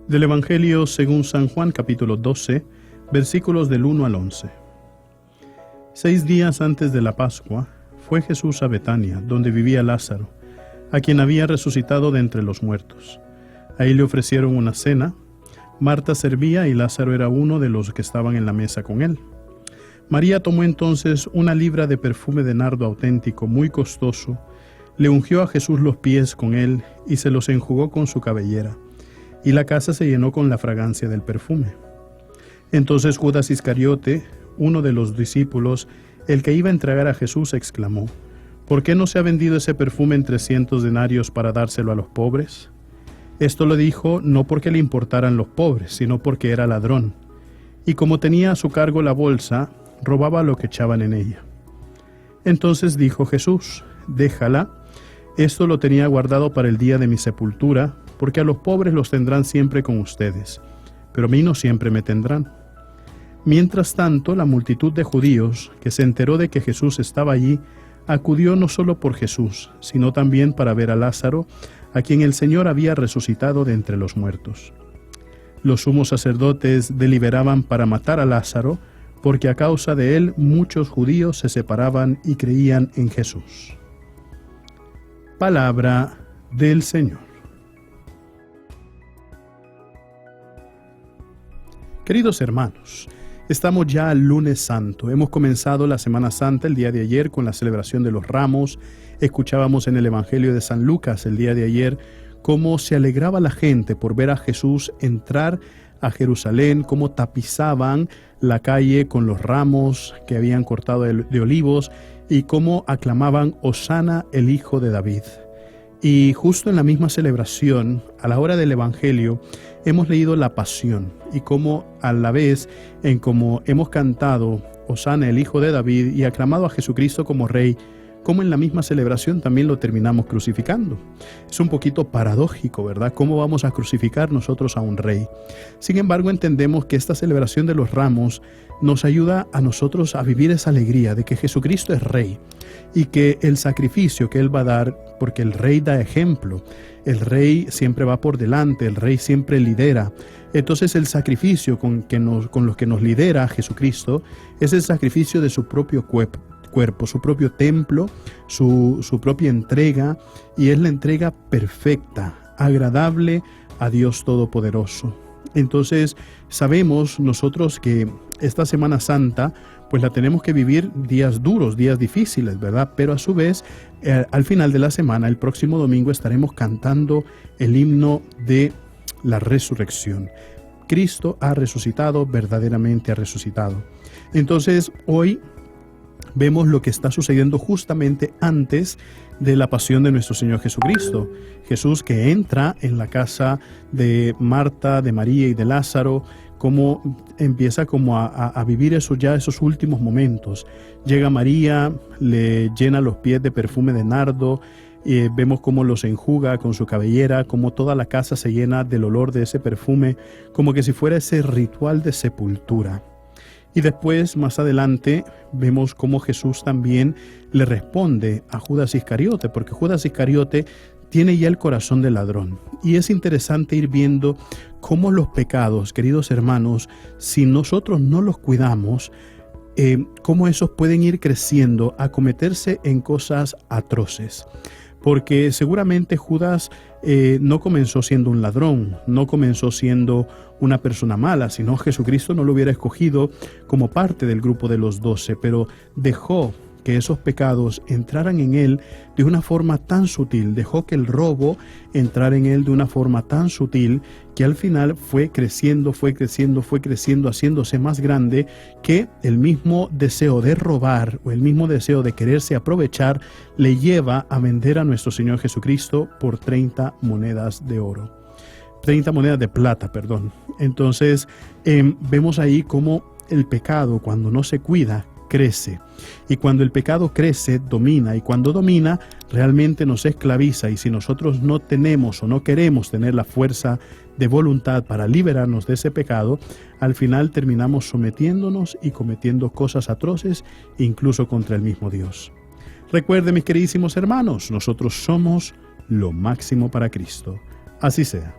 Del Evangelio según San Juan, capítulo 12, versículos del 1 al 11. 6 días antes de la Pascua, fue Jesús a Betania, donde vivía Lázaro, a quien había resucitado de entre los muertos. Ahí le ofrecieron una cena. Marta servía y Lázaro era uno de los que estaban en la mesa con él. María tomó entonces una libra de perfume de nardo auténtico, muy costoso, le ungió a Jesús los pies con él y se los enjugó con su cabellera, y la casa se llenó con la fragancia del perfume. Entonces Judas Iscariote, uno de los discípulos, el que iba a entregar a Jesús, exclamó: ¿Por qué no se ha vendido ese perfume en 300 denarios para dárselo a los pobres? Esto lo dijo no porque le importaran los pobres, sino porque era ladrón, y como tenía a su cargo la bolsa, robaba lo que echaban en ella. Entonces dijo Jesús: déjala, esto lo tenía guardado para el día de mi sepultura, porque a los pobres los tendrán siempre con ustedes, pero a mí no siempre me tendrán. Mientras tanto, la multitud de judíos, que se enteró de que Jesús estaba allí, acudió no solo por Jesús, sino también para ver a Lázaro, a quien el Señor había resucitado de entre los muertos. Los sumos sacerdotes deliberaban para matar a Lázaro, porque a causa de él muchos judíos se separaban y creían en Jesús. Palabra del Señor. Queridos hermanos, estamos ya al lunes santo. Hemos comenzado la Semana Santa el día de ayer con la celebración de los ramos. Escuchábamos en el Evangelio de San Lucas el día de ayer cómo se alegraba la gente por ver a Jesús entrar a Jerusalén, cómo tapizaban la calle con los ramos que habían cortado de olivos y cómo aclamaban Hosana, el Hijo de David. Y justo en la misma celebración, a la hora del Evangelio, hemos leído la Pasión y cómo a la vez en cómo hemos cantado Hosana, el Hijo de David, y aclamado a Jesucristo como Rey, como en la misma celebración también lo terminamos crucificando. Es un poquito paradójico, ¿verdad? ¿Cómo vamos a crucificar nosotros a un rey? Sin embargo, entendemos que esta celebración de los ramos nos ayuda a nosotros a vivir esa alegría de que Jesucristo es Rey y que el sacrificio que Él va a dar, porque el Rey da ejemplo, el Rey siempre va por delante, el Rey siempre lidera. Entonces el sacrificio con los que nos lidera Jesucristo es el sacrificio de su propio cuerpo, su propio templo, su propia entrega, y es la entrega perfecta, agradable a Dios Todopoderoso. Entonces sabemos nosotros que esta Semana Santa pues la tenemos que vivir días duros, días difíciles, ¿verdad? Pero a su vez, al final de la semana, el próximo domingo, estaremos cantando el himno de la resurrección. Cristo ha resucitado, verdaderamente ha resucitado. Entonces hoy vemos lo que está sucediendo justamente antes de la pasión de nuestro Señor Jesucristo. Jesús que entra en la casa de Marta, de María y de Lázaro, cómo empieza como a vivir esos últimos momentos. Llega María, le llena los pies de perfume de nardo, vemos cómo los enjuga con su cabellera, cómo toda la casa se llena del olor de ese perfume, como que si fuera ese ritual de sepultura. Y después, más adelante, vemos cómo Jesús también le responde a Judas Iscariote, porque Judas Iscariote tiene ya el corazón de ladrón. Y es interesante ir viendo cómo los pecados, queridos hermanos, si nosotros no los cuidamos, cómo esos pueden ir creciendo a cometerse en cosas atroces. Porque seguramente Judas no comenzó siendo un ladrón, no comenzó siendo una persona mala, sino Jesucristo no lo hubiera escogido como parte del grupo de los 12, pero dejó que esos pecados entraran en él de una forma tan sutil, dejó que el robo entrara en él de una forma tan sutil que al final fue creciendo, haciéndose más grande, que el mismo deseo de robar o el mismo deseo de quererse aprovechar le lleva a vender a nuestro Señor Jesucristo por 30 monedas de oro. 30 monedas de plata, perdón. Entonces vemos ahí cómo el pecado, cuando no se cuida, crece, y cuando el pecado crece, domina, y cuando domina, realmente nos esclaviza, y si nosotros no tenemos o no queremos tener la fuerza de voluntad para liberarnos de ese pecado, al final terminamos sometiéndonos y cometiendo cosas atroces, incluso contra el mismo Dios. Recuerden, mis queridísimos hermanos, nosotros somos lo máximo para Cristo. Así sea.